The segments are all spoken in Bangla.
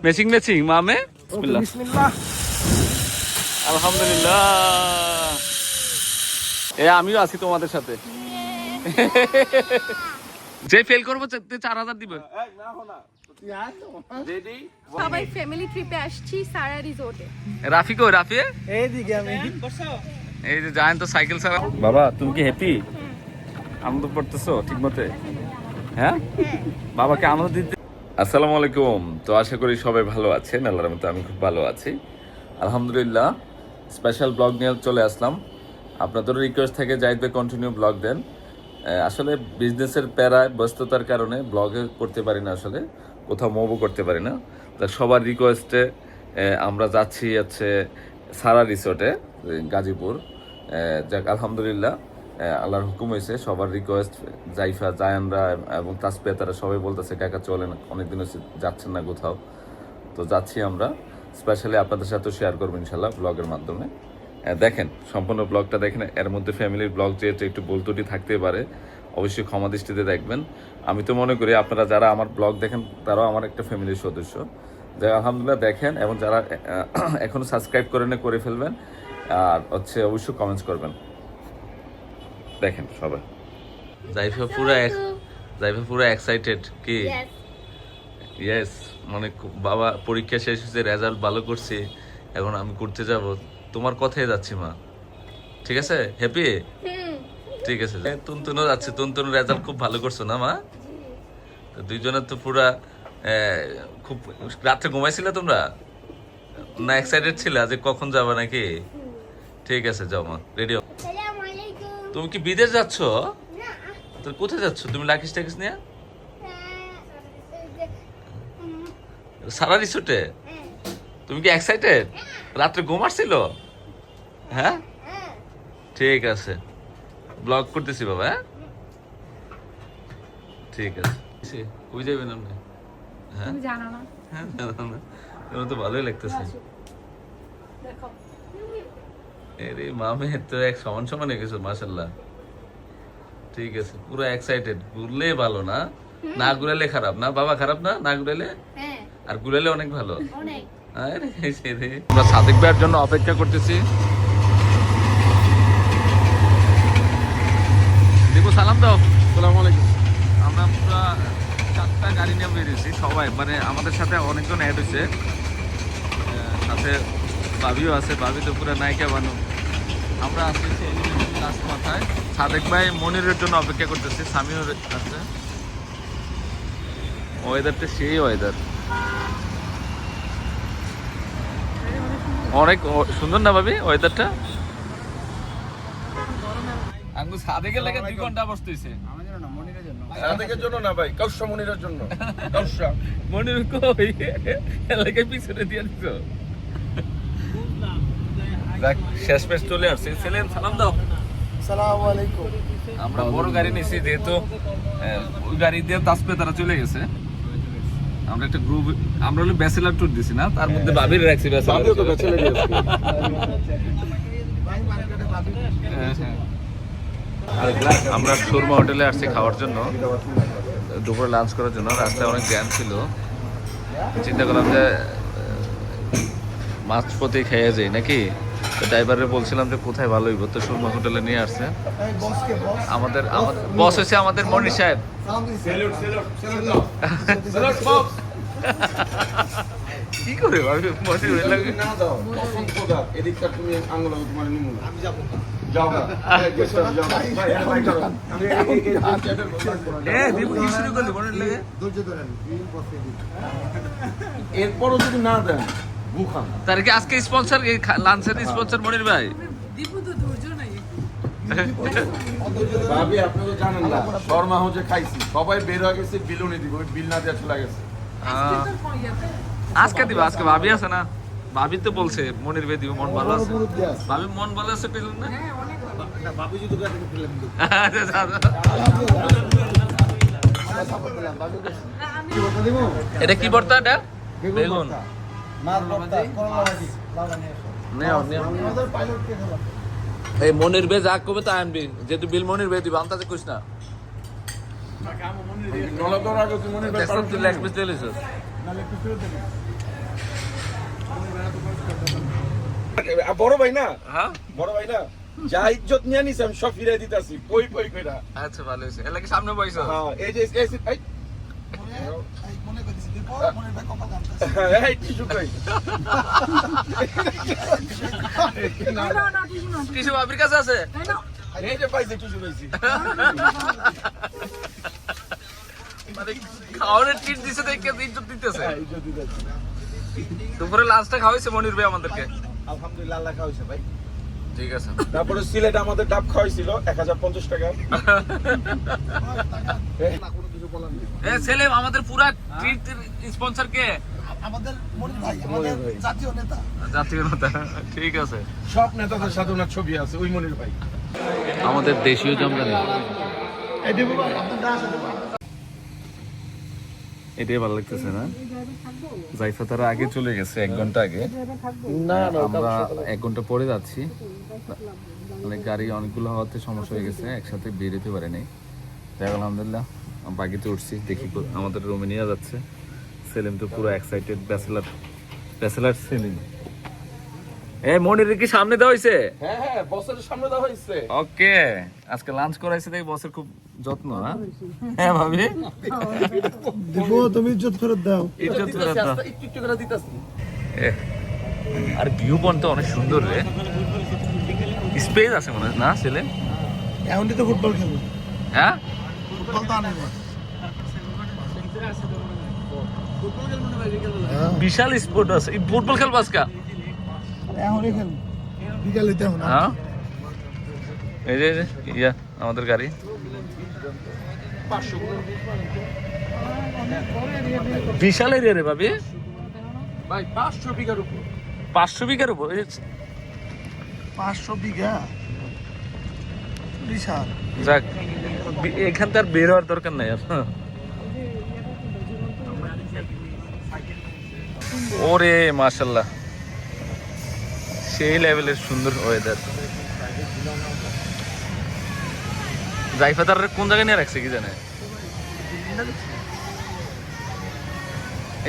ম্যাচিং ম্যাচিং মামে বিসমিল্লাহ আলহামদুলিল্লাহ। আমিও আছি তোমাদের সাথে। যে ফেল করবো 4000 দিবে। সবাই ফ্যামিলি ট্রিপে আসছি সারা রিসোর্টে। রাফি কই? রাফি এইদিকে আমি এই যে জানেন তো সাইকেল চালা। বাবা তুমি কি হ্যাপি? আনন্দ করতেছো ঠিক মতে? হ্যাঁ বাবাকে আনন্দ দিতে। আসসালামু আলাইকুম। তো আশা করি সবাই ভালো আছেন। আল্লাহর মতো আমি খুব ভালো আছি আলহামদুলিল্লাহ। স্পেশাল ব্লগ নিয়ে চলে আসলাম। আপনাদের রিকোয়েস্ট থেকে জাহিদ ভাই কন্টিনিউ ব্লগ দেন। আসলে বিজনেসের প্যারায় ব্যস্ততার কারণে ব্লগে করতে পারি না, আসলে কোথাও মুভও করতে পারি না। তা সবার রিকোয়েস্টে আমরা যাচ্ছি সারা রিসোর্টে গাজীপুর। যাক আলহামদুলিল্লাহ আল্লাহর হুকুম হয়েছে। সবার রিকোয়েস্ট, জাইফা জায়ানরা এবং তাসপিয়া তারা সবাই বলতেছে কাকা চলেন, অনেকদিন হচ্ছে যাচ্ছেন না কোথাও। তো যাচ্ছি আমরা, স্পেশালি আপনাদের সাথেও শেয়ার করবো ইনশাল্লাহ ব্লগের মাধ্যমে। দেখেন সম্পূর্ণ ব্লগটা দেখেন। এর মধ্যে ফ্যামিলির ব্লগ যেহেতু একটু বলতুটি থাকতে পারে, অবশ্যই ক্ষমা দৃষ্টিতে দেখবেন। আমি তো মনে করি আপনারা যারা আমার ব্লগ দেখেন তারাও আমার একটা ফ্যামিলির সদস্য। যারা আলহামদুলিল্লাহ দেখেন এবং যারা এখনও সাবস্ক্রাইব করে ফেলবেন, আর অবশ্যই কমেন্টস করবেন। দেখেন সবাই জাইফা পুরো এক্সাইটেড কি? ইয়েস, মানে বাবা পরীক্ষা শেষ হয়েছে, রেজাল্ট ভালো করছি, এখন আমি ঘুরতে যাব। তোমার কথাই যাচ্ছি মা, ঠিক আছে? হ্যাপি? ঠিক আছে। তুনতুনও যাচ্ছে, তুনতুনের রেজাল্ট খুব ভালো করছো না মা? দুইজনের তো পুরা খুব রাত্রে ঘুমাইছিলে তোমরা না? এক্সাইটেড ছিলা যে কখন যাবা নাকি? ঠিক আছে যাও মা, রেডি হও। তুমি কি বিদেশ যাচ্ছ? তো কোথায় যাচ্ছ তুমি? লাকিস টাকিস নিয়ে সারা রিসোর্টে? তুমি কি এক্সাইটেড? রাত্রে ঘুম আসছিল? হ্যাঁ ঠিক আছে, ব্লগ করতেছি বাবা। হ্যাঁ ঠিক আছে। কই যাবেন আপনি? হ্যাঁ জানো না? হ্যাঁ জানো না, তোমার তো ভালোই লাগতেছে। আরে মামে তো এক সমান সমান হয়ে গেছো মাশাআল্লাহ। ঠিক আছে, পুরো এক্সাইটেড। ঘুরলে ভালো না, না ঘুরালে খারাপ না বাবা? খারাপ না, না ঘুরালে? আর ঘুরালে অনেক ভালো। আমরা সাদিক ভাইয়ের জন্য অপেক্ষা করতেছি। দেখো সালাম দাও। আসসালামু আলাইকুম। আমরা পুরো 4টা গাড়ি নিয়ে বেরিয়েছি সবাই, মানে আমাদের সাথে অনেকজন অ্যাড হয়েছে, সাথে ভাবিও আছে। ভাবি তো পুরো নায়িকা বানু। আমরা আসতেছি লাস্ট মাথায়। সাদেক ভাই মনিরের জন্য অপেক্ষা করতেছি, সামিও আছে। ওয়েদারটা সেই ওয়েদার, অনেক সুন্দর না ভাবি ওয়েদারটা? আমি সাদেকের লাগে 2 ঘন্টা বসতেছে। সাদেকের জন্য না ভাই, কাউসা মনিরের জন্য। কাউসা মনির কই? এলাকায় পিছনে দিয়ে দিছো। শেষ পেশ চলে আসছে। ছেলেন সালাম দাও। আসসালামু আলাইকুম। আমরা বড় গাড়ি নিছি যেহেতু ওই গাড়ি দিয়ে তাসপে তারা চলে গেছে। আমরা একটা গ্রুপ, আমরা হলো ব্যাচেলর ট্যুর দিছি না, তার মধ্যে ভাবির রাখছি ব্যাচেলর। আমিও তো ব্যাচেলর দিয়েছি। আমরা সুরমা হোটেলে আসছি খাওয়ার জন্য, দুপুরে লাঞ্চ করার জন্য। রাস্তায় অনেক জ্যাম ছিল, চিন্তা করলাম যে মাঝপথে খেয়ে যাই নাকি। তো ড্রাইভারে বলছিলাম যে কোথায় ভালো হইব, তো সুরমা হোটেলে নিয়ে আসছে। আমাদের বস হচ্ছে আমাদের মনির সাহেব। কি করে মনির হয়ে লাগে? এদিকটা তুমি আঙ্গুল তোমার নিমু। আমি যাবো। এরপরও যদি না দেন তার কি আজকে স্পন্সর, লাঞ্চের স্পন্সর মনির ভাই? ভাবি আপনি তো জানেন না, শর্মা হচ্ছে খাইছি, সবাই বের হয়ে গেছে, বিলুনি দিব, বিল না দিয়ে চলে গেছে। আজকে দিব, আজকে ভাবি আছে না, ভাবি তো বলছে মনির ভাই দিব, মন ভালো আছে। ভাবি মন ভালো আছে পেলেন না? ভাবি যদি ফেলেন এটা কি ভর্তা? এটা বেগুন। এই মনির ভাই যা কবে তা আনবি, যেহেতু বিল মনির ভাই দিবে, আন্তাজে কইস না। নলাদর আগে তুই মনির ভাই তুই লেগ পিস দিয়ে লিছিস। বড় ভাই না, হ্যাঁ বড় ভাই না, যা ইজ্জত নিয়ে নিছে আমি সব ফিরাই দিতেছি, পই পই কইরা। আচ্ছা ভালো হয়েছে এলাকে সামনে বইছো হ্যাঁ, এই যে এই টিস্যু কই? কিছু বাবির কাছে আছে এই যে পাইছে টিস্যু পাইছি। মানে খাওয়ানোর ট্রিট দিছে দেখে ইজ্জত দিতেছে। হ্যাঁ, ইজ্জত দিতেছি। দুপুরে লাঞ্চটা খাওয়াইছে মনির ভাই আমাদেরকে। আলহামদুলিল্লাহ, আল্লাহ খাওয়াইছে ভাই। ঠিক আছে। তারপরে সিলেট আমাদের ডাব খাওয়াইছিল 1050 টাকা। এ সেলিম আমাদের পুরা ট্রিট স্পন্সর কে? আমাদের মনির ভাই, আমাদের জাতীয় নেতা। জাতীয় নেতা। ঠিক আছে। সব নেতাদের সাথে ওনার ছবি আছে, ওই মনির ভাই। আমাদের দেশীয় জামদানি। এটাই ভালো লাগতেছে না? জাইফা তারা আগে চলে গেছে 1 ঘন্টা আগে। আমরা 1 ঘন্টা পরে যাচ্ছি। মানে গাড়ি অনেকগুলো হওয়াতে সমস্যা হয়ে গেছে, একসাথে বেরোতে পারে নাই। যাই আলহামদুলিল্লাহ বাকিতে উঠছি, দেখি আমাদের রুমে নিয়ে যাচ্ছে। সেলিম তো পুরো এক্সাইটেড, ব্যাচেলার সেলিম। মনির কি সামনে দেওয়া হয়েছে? হ্যাঁ হ্যাঁ, বসের সামনে দেওয়া হয়েছে। ওকে, আজকে লাঞ্চ করাইছে দেখি বসের খুব যত্ন। হ্যাঁ ভাবি, দেবো, তুমি ইজ্জত ফেরত দাও। ইজ্জত করে দাও। একটু একটু করে দিতেছি। আর ভিউ পয়েন্টটা অনেক সুন্দর রে, স্পেস আছে মনে হয় না ছেলে? এখনই তো ফুটবল খেলবো, হ্যাঁ ফুটবল তো আনবো। বিশাল স্পোর্ট আছে, ফুটবল খেলবো আজকে। এখনই খেলবো, বিকালে তেমন। হ্যাঁ এই যে ইয়া আমাদের গাড়ি। বিশাল এরিয়া রে ভাবি ভাই 500 বিঘার উপর। 500 বিঘার উপর। 500 বিঘা, বিশাল। যাক, এখান তার বের হওয়ার দরকার নাই আর। ওরে মাশাল্লাহ, সেই লেভেলের সুন্দর ওয়েদার। জাইফা তার কোন জায়গায় নিয়ে রাখছে কি জানে?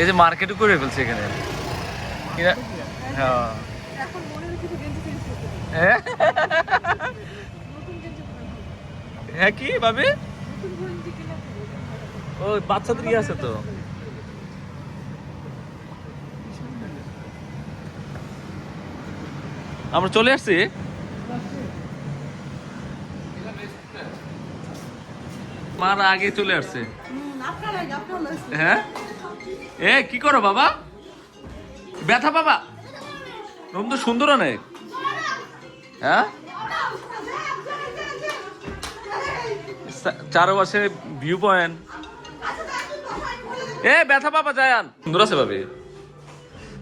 এই যে মার্কেটও করে ফেলছে এখানে কিনা। হ্যাঁ হ্যাঁ কি ভাবে? ও বাচ্চাদের ইয়ে আছে তো। আমরা চলে আসছি। মার আগে চলে আসছে। হ্যাঁ এ কি করো বাবা? ব্যথা বাবা? রুম তো সুন্দর অনেক। হ্যাঁ, চারপাশে ভিউ পয়েন্ট। এ ব্যথা বাবা জায়ান সুন্দর আছে ভাবি,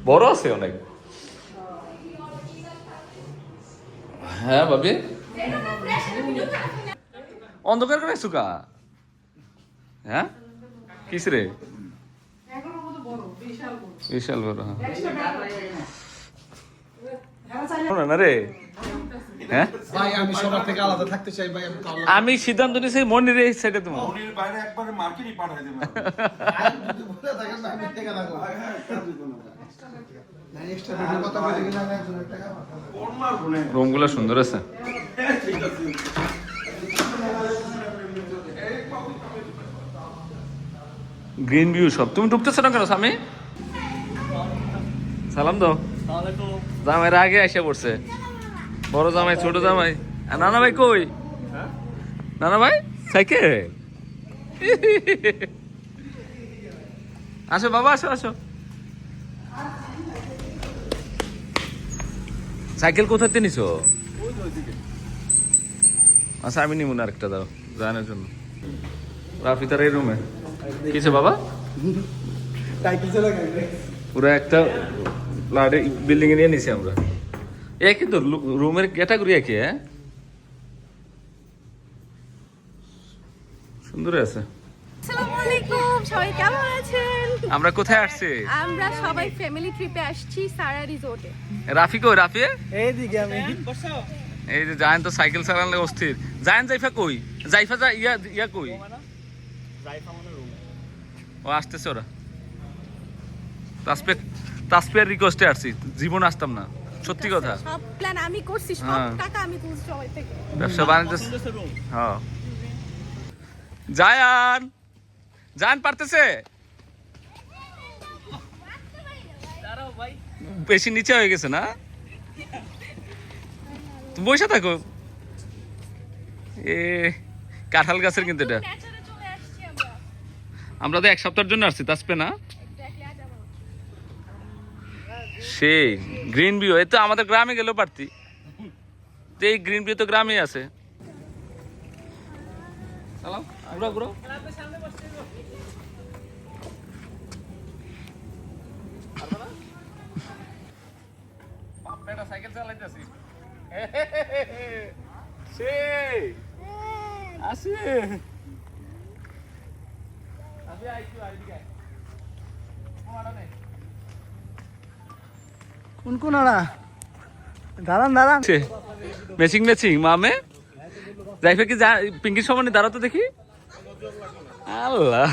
বড় আছে অনেক। হ্যাঁ ভাবি, অন্ধকার করে সুকা। হ্যাঁ কিস রে? বিশাল বড়। না রে, হ্যাঁ ভাই আমি সবার থেকে আলাদা থাকতে চাই ভাই। আমি সিদ্ধান্ত নিয়েছি মনির এই সাইডে তোমার। মনির বাইরে একবারে মার্কেটই পাঠাই দেব। রুমগুলো সুন্দর আছে। গ্রিন ভিউ সব। তুমি ঢুকতেছো না কেন স্বামী? সালাম দাও। জামাইরা আগে এসে পড়ছে, বড় জামাই ছোট জামাই। আর নানা ভাই কই? নানা ভাই সাইকেল। আসো বাবা, আসো আসো। সাইকেল কোথাতে নিছো? আচ্ছা আমি নিমুন আরেকটা দাও জানার জন্য। রাফি তার এই রুমে কিছু বাবা পুরো একটা বিল্ডিং এ নিয়ে নিছি আমরা। একই তো রুমের ক্যাটাগরি একই। হ্যাঁ সুন্দর আছে। আসসালামু আলাইকুম, সবাই কেমন আছেন? আমরা কোথায় আসছি? আমরা সবাই ফ্যামিলি ট্রিপে আসছি সারা রিসোর্টে। রাফি কই? রাফি এইদিকে আমি। এই যে জায়ান তো সাইকেল চালালে অস্থির। জায়ান জাইফা কই? জাইফা যা ইয়া কই? ও আসতেছে ওরা। তাসপিয়ার রিকোয়েস্টে আসছি, জীবন আসতাম না, সত্যি কথা। সব প্ল্যান আমি করছি, সব হ্যাঁ। টাকা আমি তুলছি সবাই থেকে। ব্যবসা বাণিজ্য। হ্যাঁ জায়ান, জায়ান পারতেছে? বেশি নিচে হয়ে গেছে না? তুমি বসে থাকো। এ কাঁঠাল গাছের কিন্তু এটা। নেচারে চলে আসছি আমরা। আমরা তো এক সপ্তাহের জন্য আসছি তাসপে না। Exactly, আজ আমার। সেই গ্রিন ভিউ, এই তো আমাদের গ্রামে গেলেও পারতি, তো এই গ্রিন ভিউ তো গ্রামেই আছে। চালাও, ঘুরাও ঘুরাও। বাপ্পা সাইকেল চালাইতেছি। সেই আসি আসি আইছো আইদিকে। কোন কোন আড়া দাঁড়ান দাঁড়ান ম্যাচিং ম্যাচিং মামে যাইফে কি পিঙ্কির সমানে দাঁড়াতো দেখি। আল্লাহ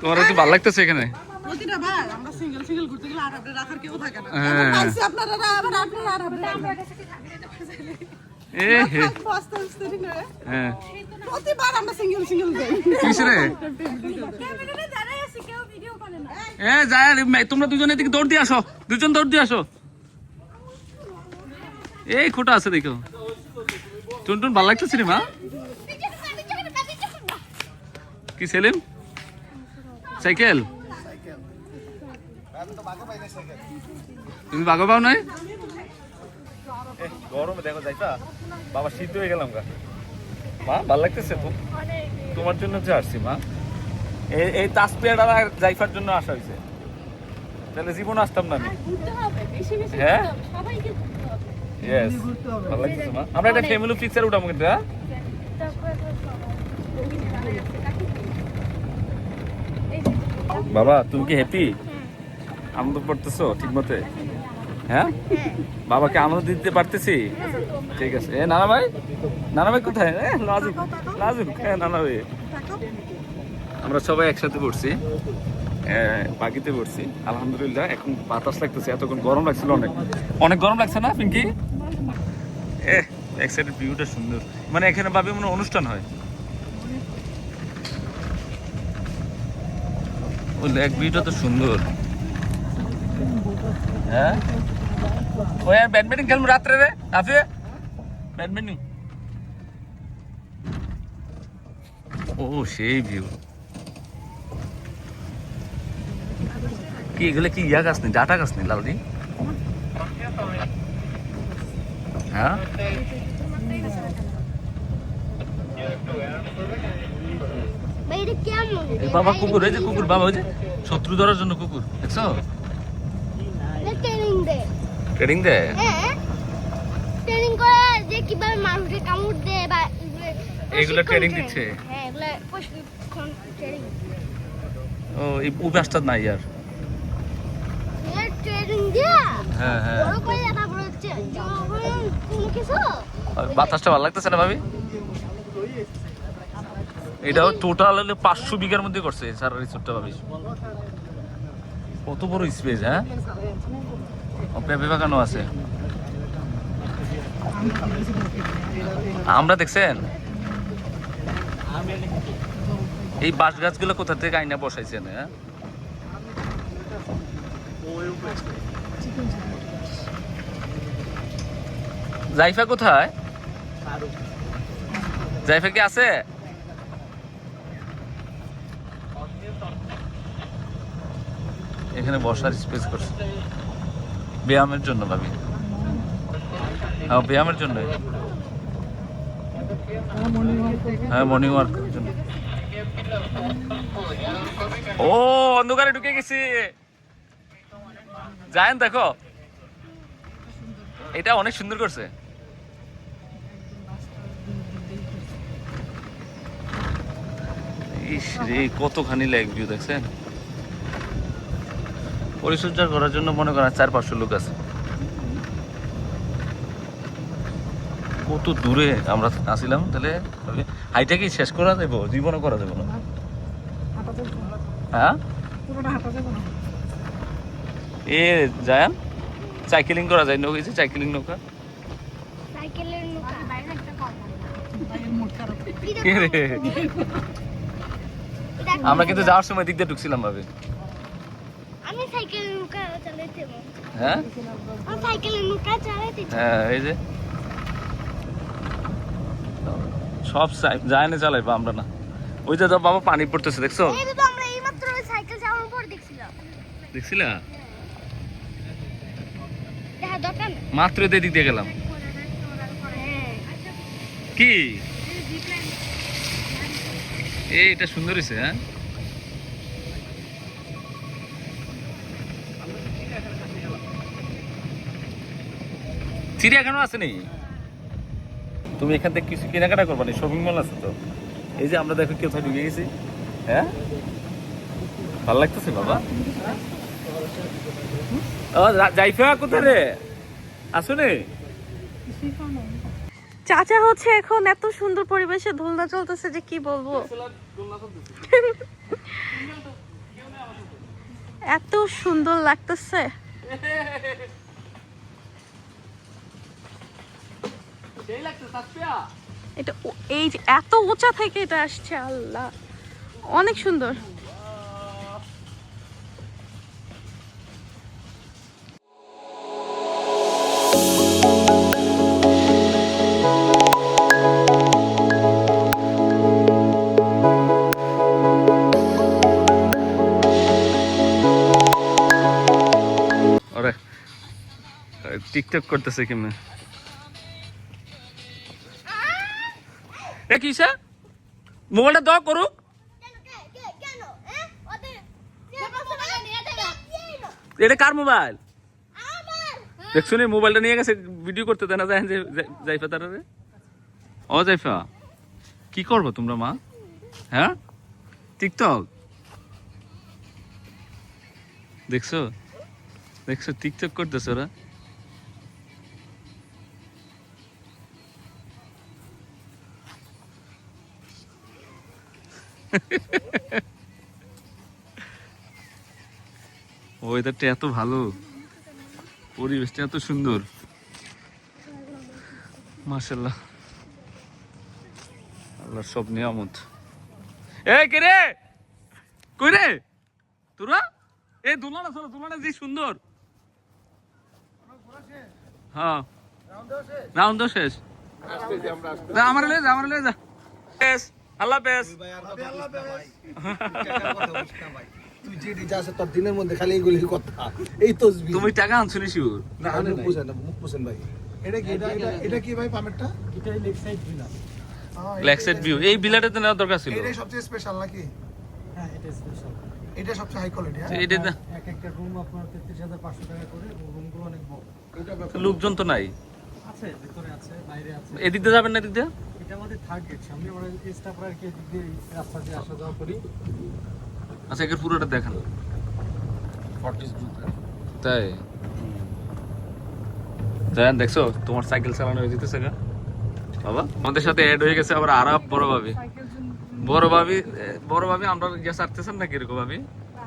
তোমার একটু ভালো লাগতেছে এখানে? প্রতিটা বার আমরা সিঙ্গেল সিঙ্গেল ঘুরতে গেলে আর আপনার রাখার কেউ থাকে না। হ্যাঁ। এখন পাইছি আপনারা আবার আপনারা আর আপনারা আমরা কাছে কি থাকবে এটা বুঝাইলে। এ হে থাকবো আস্তে আস্তে ঠিক না? হ্যাঁ প্রতিবার আমরা সিঙ্গেল সিঙ্গেল যাই। কিসে রে? ক্যামেরাতে দাঁড়ায় আছি, কেউ ভিডিও করে না। এ যায় তোমরা দুজনে এদিকে দৌড় দিয়ে আসো, দুজন দৌড় দিয়ে আসো। এই খোটা আছে দেখো। টুনটুন ভালো লাগতেছে রে মা। কি সেলিম সাইকেল? তুমি বাগা পাও নাই? গরমে দেখো যাইতা বাবা, শীত হয়ে গেলাম গা। মা ভালো লাগতেছে তো? তোমার জন্য যে আসছি মা, এই তাসপিয়াটা জাইফার জন্য আসা হয়েছে, তাহলে জীবন আসতাম না আমি। ঘুরতে হবে, বেশি বেশি হ্যাঁ? ঘুরতে হবে, সবাইকে ঘুরতে হবে। ইয়েস, ভালো লাগতেছে মা। আমরা একটা ফ্যামিলি পিকচার উঠাবো কিন্তু, হ্যাঁ? তারপরে তো সবাই দাঁড়ায় আছে, কাকে কি? এই যে, বাবা তুমি কি হ্যাপি? আনন্দ করতেছো ঠিক মতে? হ্যাঁ, বাবাকে আনন্দ দিতে পারতেছি? ঠিক আছে। এ নানা ভাই, নানা ভাই কোথায়? লাজুক লাজুক। হ্যাঁ নানা ভাই, আমরা সবাই একসাথে পড়ছি, বাকিতে পড়ছি আলহামদুলিল্লাহ। এখন বাতাস লাগতেছে, এতক্ষণ গরম লাগছিল, অনেক অনেক গরম লাগছে না পিঙ্কি? এক সাইডের ভিউটা সুন্দর, মানে এখানে ভাবি মনে হয় অনুষ্ঠান হয়। ওই লেক ভিউটা তো সুন্দর। হ্যাঁ, ওই আর ব্যাডমিন্টন খেলবো রাত্রে রে রাফি, ব্যাডমিন্টন। ও সেই ভিউ। কি এগুলো কি ইয়া গাছ নেই, ডাটা গাছ নেই লালদি? হ্যাঁ এই বাবা কুকুর, এই যে কুকুর বাবা, ওই যে শত্রু ধরার জন্য কুকুর দেখছো? ট্রেনিং দেয়। ট্রেনিং করে যে কিভাবে মানুষকে কামড় দেয় বা এগুলো ট্রেনিং দিচ্ছে। হ্যাঁ, এগুলো প্রশিক্ষণ ট্রেনিং। ও এই উপাসটা নাই আর। এর ট্রেনিং দিয়া হ্যাঁ হ্যাঁ, বড় করে তারপর হচ্ছে যখন কোনো কিছু বাতাসটা ভালো লাগতেছে না ভাবি? এটাও টোটাল হলে 500 বিঘার মধ্যে করছে সারা রিসোর্টটা ভাবি। কত বড় স্পেস, হ্যাঁ? পেঁপে বাগানো আছে। আমরা দেখছেন এই বাঁশ গাছগুলো কোথা থেকে আইনা বসাইছেন? হ্যাঁ, জাইফা কোথায়? জাইফা কি আছে? এখানে বসার স্পেস করছে ব্যায়ামের জন্য ভাবি। হ্যাঁ ব্যায়ামের জন্য, হ্যাঁ মর্নিং ওয়ার্কের জন্য। ও অন্ধকারে ঢুকে গেছি। জায়েন দেখো, এটা অনেক সুন্দর করছে। ইস রে, কতখানি লেক ভিউ দেখছেন। পরিচর্যা করার জন্য মনে করেন 400-500 লোক আছে। কত দূরে আমরা আসিলাম, তাহলে হাইটা কি শেষ করা যাবো? জীবনে করা যাবো না। হ্যাঁ এ জায়ান, সাইকেলিং করা যায়, নৌকা গেছে সাইকেলিং নৌকা। সাইকেলের নৌকা বাইরে একটা কম কে রে? আমরা কিন্তু যাওয়ার সময় দিক দিয়ে ঢুকছিলাম ভাবে। আমি সাইকেলের নৌকা চালাতে পারবো। হ্যাঁ আমি সাইকেলের নৌকা চালাতে হ্যাঁ, এই যে সব জায়ানে চালাইবো, আমরা না। ওই যে বাবা পানি পড়তেছে দেখছো? এই তো আমরা এইমাত্র ওই সাইকেল চালানোর পর দেখছিলাম। দেখছিলা? দেখা দরকার নেই। মাত্র এদিক দিয়ে গেলাম। হ্যাঁ। কি এটা সুন্দর হয়েছে। হ্যাঁ চিড়িয়াখানা আছে নি? তুমি এখান থেকে কিছু কেনাকাটা করবা না? শপিং মল আছে তো। এই যে আমরা দেখো কোথায় ঢুকে গেছি। হ্যাঁ ভালো লাগতেছে বাবা। ও জাইফা কোথায় রে? আসো নে। চাচা হচ্ছে এখন এত সুন্দর পরিবেশে দোলনা চলতেছে যে কি বলবো, এত সুন্দর লাগতেছে। এটা এই যে এত উঁচা থেকে এটা আসছে, আল্লাহ অনেক সুন্দর। ওরে টিকটক করতেছে কেমনে? এ কিসে? মোবাইলটা দাও করুক। কেন ওদের 500 টাকা নিয়ে দেবে। এটা কার মোবাইল? আমার দেখছো নি মোবাইলটা নিয়ে গেছে, ভিডিও করতে দেয় না যায় যে জাইফা তারারে। ও জাইফা, কি করবো তোমরা মা? হ্যাঁ টিকটক দেখছো? দেখছো টিকটক করতেছে ওরা। ওয়েদারটা এত ভালো, পরিবেশটা এত সুন্দর, মাশাআল্লাহ, আল্লাহর সব নিয়ামত। এই কে রে? কই রে তোরা? এই দোলনা চলো, দোলনা যে সুন্দর। হ্যাঁ রাউন্ড শেষ। আমার লয়ে যা, আমার লয়ে যা। বেশ আল্লাহ বেশ। তুই যে যা আছে তোর দিনের মধ্যে খালি এইগুলি কথা, এই তসবিহ। তুমি টাকা আনছো নি শিওর? না আমি বুঝেন না, মুখ বুঝেন ভাই। এটা কি এটা কি ভাই পামেরটা? এটা leg side villa. Black side view, এই বিলাটাতে নেওয়ার দরকার ছিল। এটাই সবচেয়ে স্পেশাল নাকি? হ্যাঁ এটা স্পেশাল, এটা সবচেয়ে হাই কোয়ালিটি। হ্যাঁ এটা এক একটা রুম আপনার 33,500 টাকা করে, রুমগুলো অনেক বড়। লোকজন তো নাই, আছে ভিতরে আছে, বাইরে আছে। এদিক দিয়ে যাবেন না? এদিক দিয়ে এটা আমাদের টার্গেট, সামনে আমরা স্টাফরা আর কি এদিক দিয়ে রাস্তা দিয়ে আসা যাওয়া করি। আচ্ছা এর পুরোটা দেখান। 40 গ্রুপ। তাই জায়ান দেখছো তোমার সাইকেল চালানো হয়ে যেতেছে গা বাবা। আমাদের সাথে অ্যাড হয়ে গেছে আবার আরাপ বড় ভাবি। বড় ভাবি আমরা গ্যাস ছাড়তেছেন না কিরকম ভাবি?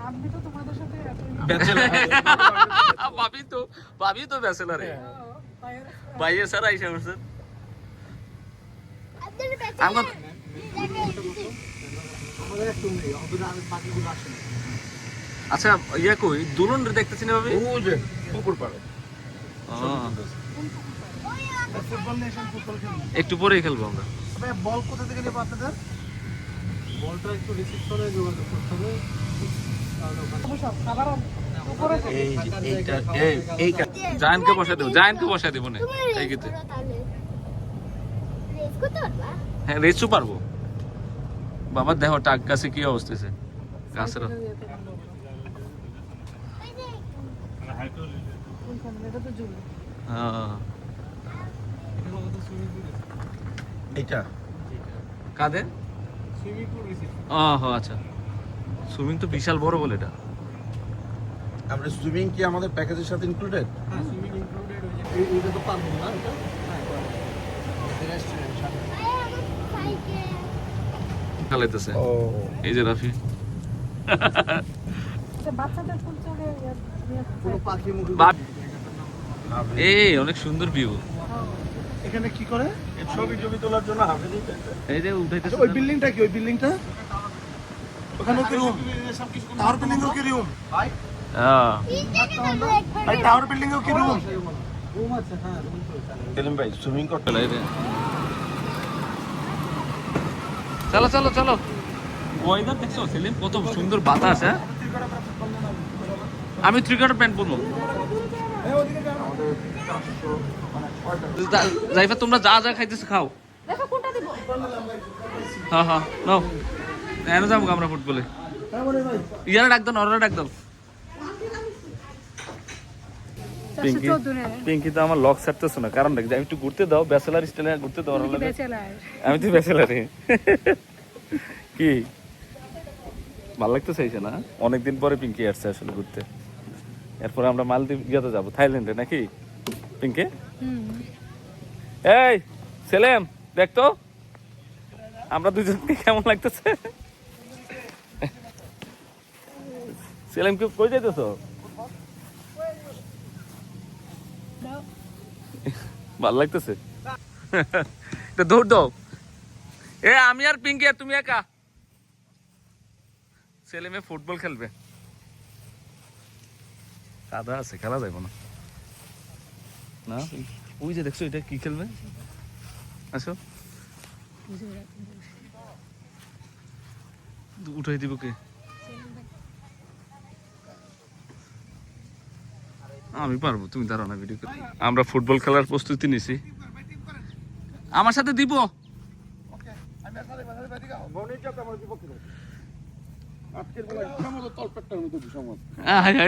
আমি তো তোমাদের সাথে ভাবি তো ব্যাচেলারে ভাইয়া স্যার আইসা বলছেন। আপনাদের পেছনে আমরা আমাদের একটু নেই, আমাদের আর বাকিগুলো আসে না। আচ্ছা ইয়া কই দুলন দেখতেছি না ভাবি? ওই যে পুকুর পাড়ে। ফুটবল নেশন, ফুটবল খেলবো। একটু পরেই খেলবো আমরা। তবে বল কোথা থেকে নেবো আপনাদের? বলটা একটু রিসিভ করে যোগাযোগ করতে হবে। জায়ানকে বসা দেবো, জায়ানকে বসা দেবো না এই গীতে। রেস করতে পারবা? হ্যাঁ রেসও পারবো বাবা। দেখো টাক কাছে কি অবস্থা আছে। গাছের এইটা কাদের সুইমিং পুল রিসিপ্ট। আচ্ছা সুইমিং তো বিশাল বড় বলে এটা। আমরা সুইমিং কি আমাদের প্যাকেজের সাথে ইনক্লুডেড? হ্যাঁ, সুইমিং ইনক্লুডেড হয়ে যায়। এইটা তো পারবো না এটা। রেস্টুরেন্ট সাথে। সাইকেল খেলাইতেছে ও এই যে রাফি। পুরো পাখি মুখে। এই অনেক সুন্দর ভিউ। এখানে কি করে? ছবি তোলার জন্য হাফে দিতে এই যে উঠাইতেছে ওই বিল্ডিংটা কি? ওই বিল্ডিংটা ওখানে কি রুম? টাওয়ার বিল্ডিং কি রুম? হ্যাঁ ভাই টাওয়ার বিল্ডিং কি রুম? রুম আছে, হ্যাঁ রুম তো চলে। সেলিম ভাই সুইমিং করতে চলো চলো চলো। ওয়েদার দেখছো সেলিম কত সুন্দর বাতাস। হ্যাঁ আমি 3/4 প্যান্ট পরবো। জাইফা তোমরা যা যা খাইতেছো খাও। দেখো কোনটা দিব? হ্যাঁ হ্যাঁ নাও এনে যাবো আমরা ফুটবলে। ইয়ারা ডাক দাও নররা ডাক দাও। পিঙ্কি পিঙ্কি তো আমার লক ছাড়তেছে না, কারণ দেখ আমি একটু ঘুরতে দাও, ব্যাচেলার স্টাইলে ঘুরতে দাও। আমি তো ব্যাচেলারে কি ভালো লাগতে চাইছে না। অনেকদিন পরে পিঙ্কি আসছে আসলে ঘুরতে। এরপরে আমরা মালদ্বীপ গিয়ে যাবো, থাইল্যান্ডে নাকি পিঙ্কি? এই সেলেম দেখতো আমরা দুজনকে কেমন লাগতেছে। সেলেম কি কই যাইতেছো? ভালো লাগতেছে? এটা দৌড় দাও। এ আমি আর পিঙ্কি আর তুমি একা। সেলেমে ফুটবল খেলবে, কাদা আছে খেলা যাইব না। না ওই যে দেখছো এটা কি খেলবে, আসো উঠাই দিব কে? আমি পারবো, তুমি দাঁড়াও না ভিডিও করে। আমরা ফুটবল খেলার প্রস্তুতি নিছি। আমার সাথে দিব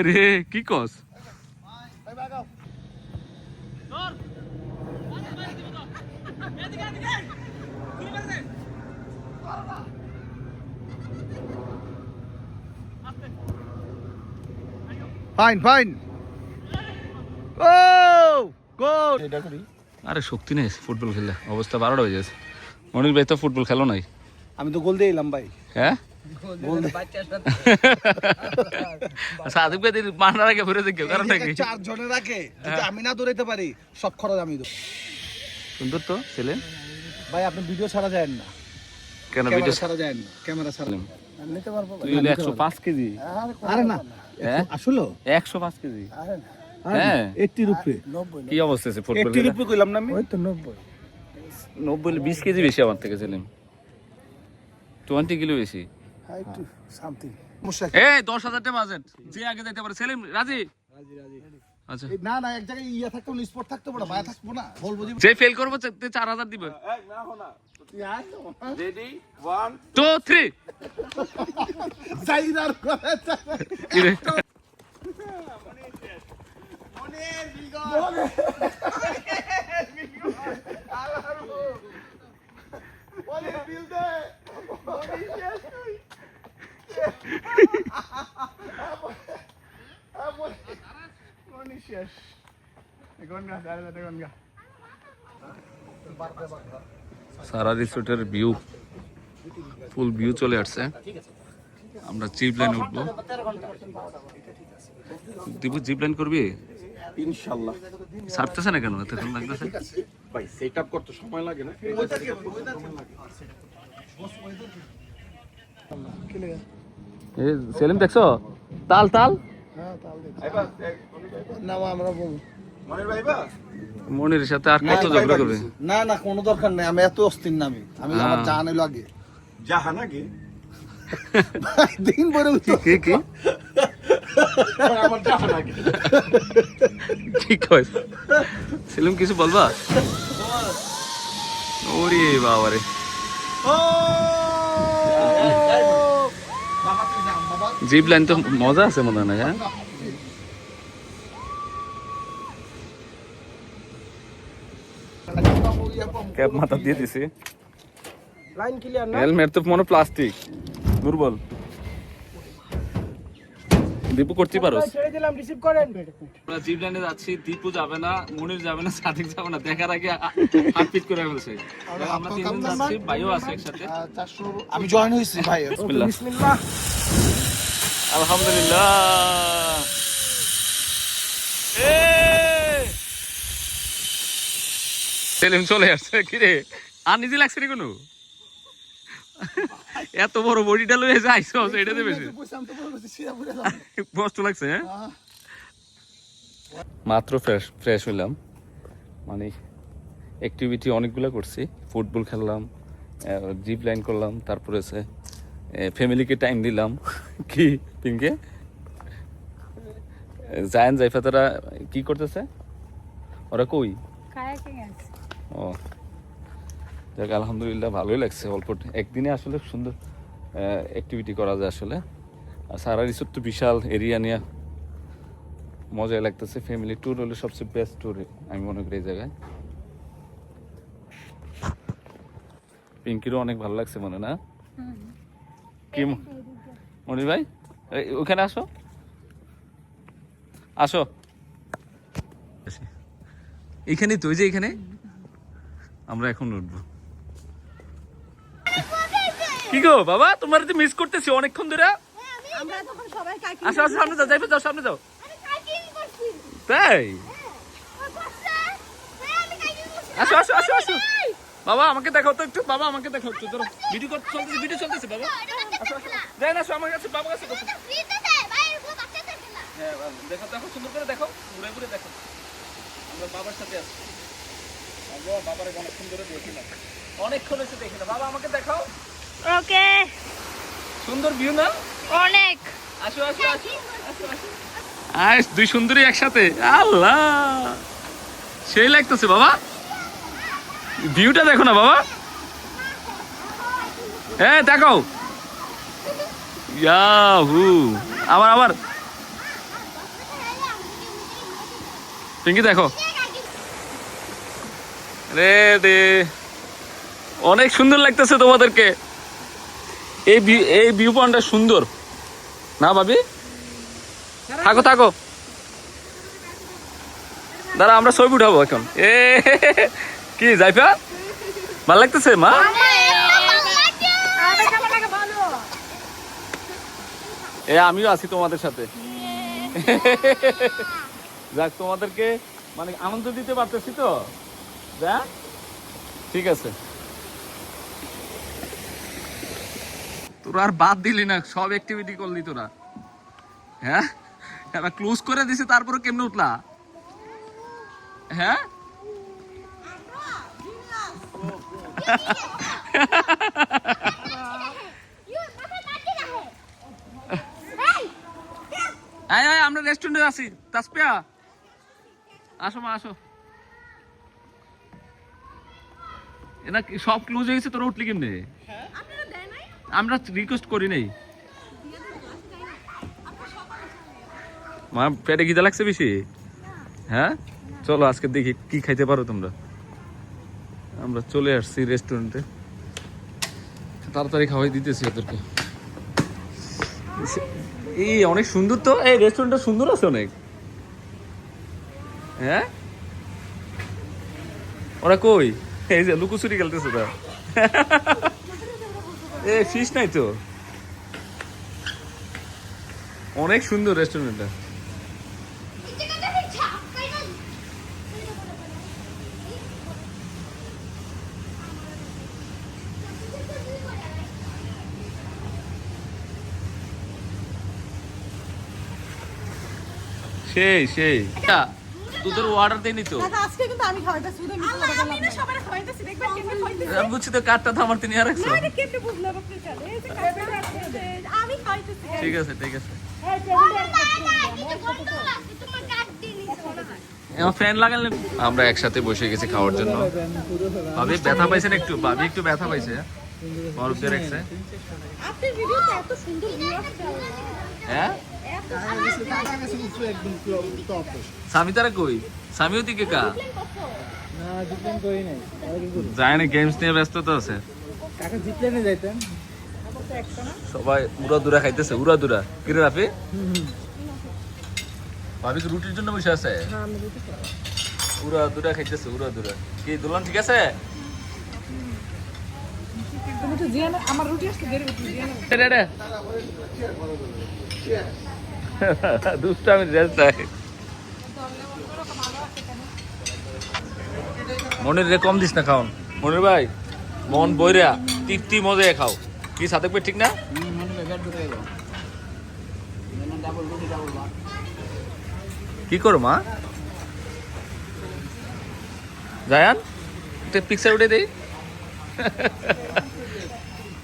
রে কি কস? Fine fine. ও গোল। এটা করি। আরে শক্তি নেই ফুটবল খেললে, অবস্থা 12টা হয়ে যাচ্ছে। মনির ভাই তো ফুটবল খেলো নাই। আমি তো গোল দিয়ে এলাম ভাই। হ্যাঁ সাদিক ভাই মানার আগে ঘুরে দেখো, কারণ নাকি 4 জনের আগে যদি আমি না দৌড়াইতে পারি সব খরচ আমি দেব। সুন্দর তো ছেলে ভাই আপনি ভিডিও ছাড়া যায় না। কেন ভিডিও ভিডিও ছাড়া যায় না, ক্যামেরা ছাড়া নিতে পারবো। তুই হলে 105 কেজি। আরে না হ্যাঁ আসলে 105 কেজি। হ্যাঁ 80 রুপি। কি অবস্থা আছে ফুটবল 80 রুপি কইলাম না আমি। ওই তো 90 90 20 কেজি বেশি আমার থেকে ছিলাম, 20 কিলো বেশি। একটু সামথিং। এই 10,000 টাকা বাজেট, যে আগে যাইতে পারে। সেলিম রাজি? আচ্ছা না না এক জায়গায় ইয়া থাকতো, স্পট থাকতো, বড় ভাই থাকবো না, বলবো যে যে ফেল করবো 4,000 দিবে। রেডি 1 2 3 যাইদার করে কি রে? সারা রিসোর্টের ভিউ, ফুল ভিউ চলে আসছে। আমরা জিপ লাইন উঠবো। দিব জিপ লাইন করবি? ইনশাআল্লাহ। ছাড়তেছে না কেন? এতক্ষণ লাগতেছে ভাই সেটআপ করতে সময় লাগে না? এই সেলিম দেখছো তাল তাল? না আমরা বলবো মনির ভাই বা মনির সাথে আর কত ঝগড়া করবে? না না কোনো দরকার নেই, আমি এত অস্থির না। আমি আমার জান এলো আগে জাহান আগে দিন পরে কি কি আমার জাহান আগে। কি কইছ সেলিম, কিছু বলবা? ওরে বাবা রে, বাবা তুই যা, বাবা জিপ লাইন তো মজা আছে মনে হয় না, হ্যাঁ? ক্যাপ মাথা দিয়ে দিছি। লাইন ক্লিয়ার না? হেলমেট তো মনে প্লাস্টিক, দুর্বল। দীপু করতে পারো? ছেড়ে দিলাম, রিসিভ করেন। আমরা জিপ লাইনে যাচ্ছি, দীপু যাবে না, মুনির যাবে না, সাদিক যাবে না, দেখার আগে হাত পিট করে ফেলছে। আমরা তিনজন যাচ্ছি, ভাইও আছে একসাথে। আমি জয়েন হইছি ভাই। বিসমিল্লাহ। বিসমিল্লাহ। আলহামদুলিল্লাহ। সেলিম চলে আসছে, কি রে আর নিজে লাগছে রে কোনো? এত বড় বডিটা লয়ে যাইছো, এটা দেবে কষ্ট লাগছে। হ্যাঁ, মাত্র ফ্রেশ হইলাম, মানে অ্যাক্টিভিটি অনেকগুলো করছি। ফুটবল খেললাম, জিপ লাইন করলাম, তারপরে ফ্যামিলিকে টাইম দিলাম। কি পিঙ্কে জায়ান জাইফা তারা কি করতেছে? ওরা কই? ও যাক, আলহামদুলিল্লাহ ভালোই লাগছে। অল্প একদিনে আসলে সুন্দর অ্যাক্টিভিটি করা যায় আসলে। আর সারা রিসোর্ট তো বিশাল এরিয়া নিয়ে মজাই লাগতেছে। ফ্যামিলি ট্যুর হলে সবচেয়ে বেস্ট ট্যুর আমি মনে করি এই জায়গায়। পিঙ্কিরও অনেক ভালো লাগছে মনে না? কি মনির ভাই ওখানে আসো, আসো এখানে তো, ওই যে এখানে আমরা এখন উঠবো। কি গো বাবা, তোমার তো মিস করতেছি অনেকক্ষণ ধরে। আমরা তখন সবাই কাকি আসো আসো, সামনে যাও, যাইবে যাও, সামনে যাও। তাই আসো আসো আসো আসো। বাবা আমাকে দেখাও তো একটু, বাবা আমাকে দেখাও একটু। ধরো ভিডিও চলতেছে, ভিডিও চলতেছে বাবা। আসো আসো, যাই না, আসো আমার কাছে, বাবার কাছে বসো। হ্যাঁ দেখো দেখো, সুন্দর করে দেখো, ঘুরে ঘুরে দেখো। আমরা বাবার সাথে আছি, আমরা বাবার অনেকক্ষণ ধরে দেখি না, অনেকক্ষণ এসে দেখি না। বাবা আমাকে দেখাও। ওকে, সুন্দর ভিউ না? অনেক। আসো আসো আসো আসো আসো। আইস দুই সুন্দরী একসাথে, আল্লাহ সেই লাগতেছে বাবা। ভিউটা দেখো না বাবা, হ্যাঁ দেখাও। ইয়াহু, আবার আবার পিঙ্কি দেখো। রে অনেক সুন্দর লাগতেছে তোমাদেরকে। এই ভিউ পয়েন্টটা সুন্দর না ভাবি? থাকো থাকো, দাঁড়া আমরা ছবি উঠাবো এখন। কি জাইফা ভালো লাগতেছে মা? আমিও আছি তোমাদের সাথে। যাক, তোমাদেরকে মানে আনন্দ দিতে পারতেছি তো, যা ঠিক আছে। তোরা আর বাদ দিলি না, সব অ্যাক্টিভিটি করলি তোরা। হ্যাঁ, এবার ক্লোজ করে দিছি, তারপরে কেমনে উঠলা? হ্যাঁ আমরা রেস্টুরেন্টে আছি। তাসপিয়া আসো মা, আসো। এনা সব ক্লোজ হয়ে গেছে, তোরা উঠলি কেমনে? আমরা রিকোয়েস্ট করি নাই। মা পেটে খিদে লাগছে বেশি? হ্যাঁ চলো আজকে দেখি কি খাইতে পারো তোমরা। আমরা চলে আসছি রেস্টুরেন্টে, তাড়াতাড়ি খাওয়াই দিতেছি ওদেরকে। এই অনেক সুন্দর তো, এই রেস্টুরেন্টটা সুন্দর আছে অনেক। হ্যাঁ ওরা কই? এই যে লুকোচুরি খেলতেছে তা। এ ফিশ নাই তো। অনেক সুন্দর রেস্টুরেন্টটা। সেই সেই তোদের অর্ডার দেয়নি তো? আজকে কিন্তু আমি খাওয়াইতেছি, আমি না সবারে খাওয়াইতেছি, দেখবেন কেমনে খাওয়াইতেছি। আমি বুঝছি তো, কার্ডটা তো আমার তিনি আর রাখছো। না কেমনে বুঝলাম আপনি চলে, এই যে কার্ডটা আছে, আমি খাওয়াইতেছি। ঠিক আছে ঠিক আছে। ফ্যান লাগালেন। আমরা একসাথে বসে গেছি খাওয়ার জন্য। ভাবি ব্যথা পাইছেন একটু? ভাবি একটু ব্যথা পাইছে? মারুফদের রাখছে আপনার ভিডিওতে এত সুন্দর ভিউ আসছে আল্লাহ। হ্যাঁ এত টাকা গেছে বুঝছো একদম টপ। স্বামী তারা কই স্বামীও দিকে কা কত না জিতলেন করি নাই আর কি করব যায় না গেমস নিয়ে ব্যস্ত তো আছে কাকা জিতলেনে যাইতেন সবাই উড়া দুরা খাইতেছে উড়া দুরা কিরে রাফি ভাবি কি রুটির জন্য বসে আছে উড়া দুরা খাইতেছে উড়া দুরা কি দুলন ঠিক আছে তুমি তো জিয়ানা আমার রুটি আসছে দেরি হচ্ছে জিয়ানা রে রে দুষ্টা আমি রেস্ট চাই মনির রে কম দিস না খাওন মনির ভাই মন বইরা তৃপ্তি মজা খাও কি সাথে পেট ঠিক না কি করো মা জায়ান একটা পিকচার উঠে দেই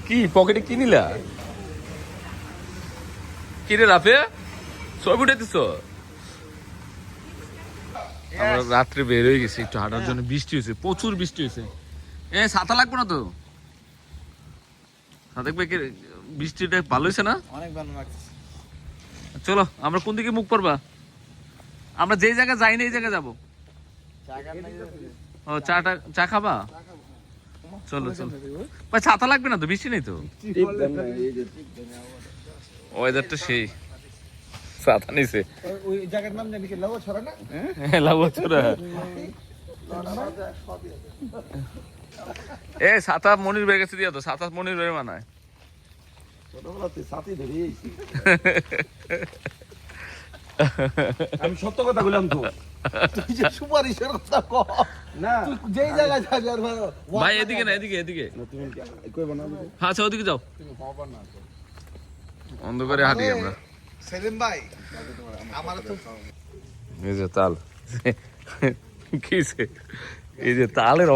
কি পকেটে কি নিলা কি রে রাফে ছবি উঠে দিছ আমরা রাত্রে বের হয়ে গেছি একটু হাঁটার জন্য বৃষ্টি হয়েছে প্রচুর বৃষ্টি হয়েছে এ ছাতা লাগবে না তো ছাতা বৃষ্টিটা ভালো হয়েছে না অনেক ভালো লাগছে চলো আমরা কোন দিকে মুখ করবা আমরা যেই জায়গা যাই না এই জায়গায় যাবো ও চা খাবা চলো চলো ভাই ছাতা লাগবে না তো বৃষ্টি নেই তো ওয়েদারটা সেই ছাতা নিছে ওই জায়গার নাম জানি কি লাউ ছড়া না হ্যাঁ লাউছড়া এ ছাতা মনির বের কাছে দিয়া তো ছাতা মনির বের মানায় ছোটবেলাতে সাথী ধরে আমি সত্য কথা বললাম তো তুই যে সুপারিশের কথা কও না তুই যেই জায়গায় যাবি আর ভাই এদিকে না এদিকে এদিকে তুমি কইবা না আচ্ছা ওদিকে যাও অন্ধকারে হাঁটি আমরা সেলিম ভাই আমার তো এই যে তাল কিসে এই যে তালের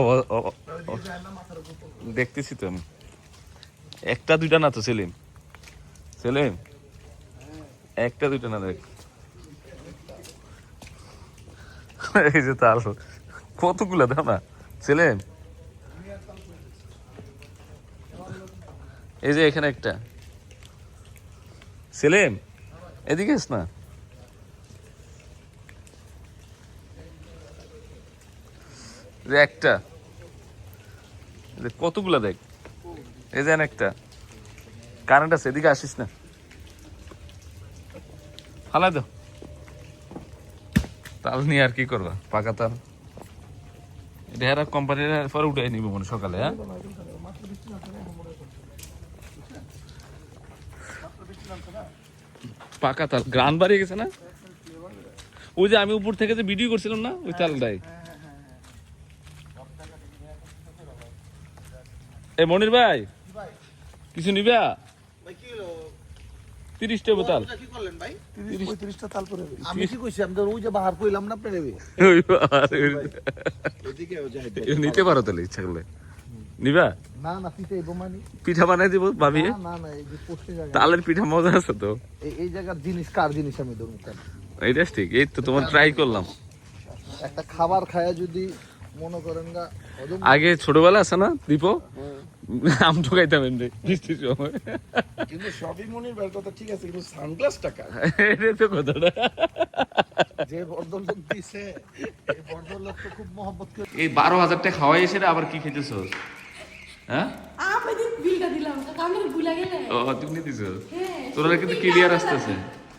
দেখতেছি তো আমি একটা দুইটা না তো সেলিম সেলিম একটা দুইটা না দেখ এই যে তাল কতগুলা দাও না সেলিম এই যে এখানে একটা সেলিম এদিকে আস না একটা কতগুলা দেখ এই যে একটা কারেন্ট আছে এদিকে আসিস না ফালা দাও তাল নিয়ে আর কি করবা পাকা তাল এটা কোম্পানির পরে উঠে নিব মনে সকালে হ্যাঁ পাকা তাল গ্রান বাড়িয়ে গেছে না ওই যে আমি উপর থেকে যে ভিডিও করছিলাম না ওই তালটাই এ মনির ভাই কিছু নিবা 30 টা বোতল কি করলেন ভাই 35টা তাল পরে আমি কি কইছি আমরা ওই যে বাহার কইলাম না আপনারে এদিকে যাই নিতে পারো তাহলে ইচ্ছা করলে নিবা না না পিঠা এই বোমানি পিঠা বানাই দিব ভাবি না না এই যে পোস্টে জায়গা তালের পিঠা মজা আছে তো এই জায়গার জিনিস কার জিনিস আমি ধরুন এইটা ঠিক এই তো তোমার ট্রাই করলাম একটা খাবার খায়া যদি মনে করেন না আগে ছোটবেলা আছে না দীপ আম ঠকাইতাম এমনি বৃষ্টির সময় কিন্তু সবই মনির বের কথা ঠিক আছে কিন্তু সানগ্লাস টাকা এটা তো কথাটা যে ভদ্রলোক দিছে এই ভদ্রলোক তো খুব মহব্বত করে এই 12,000 টাকা খাওয়াই এসে আবার কি খেতেছো হ্যাঁ আমি দিন বিলটা দিলাম তো আমি ভুলে গেলে ও তুমি দিছো তোরা কিন্তু ক্লিয়ার আসতেছে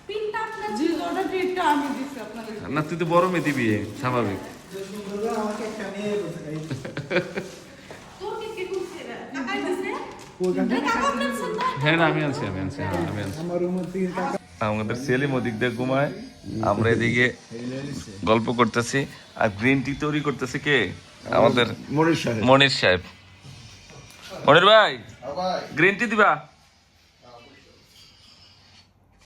পিনটা আপনার জি অর্ডার পিনটা আমি দিছি আপনাদের না তুই তো বড় মেয়ে দিবি স্বাভাবিক আমাকে একটা নিয়ে তোর কি করছিস রে টাকা দিছে টাকা আপনার সন্ধ্যা হ্যাঁ না আমি আনছি হ্যাঁ আমি আনছি আমার রুমের থেকে টাকা আমাদের সেলিম ওদিক দিয়ে ঘুমায় আমরা এদিকে গল্প করতেছি আর গ্রিন টি তৈরি করতেছে কে আমাদের মনির সাহেব মনির সাহেব মনির ভাই গ্রিন টি দিবা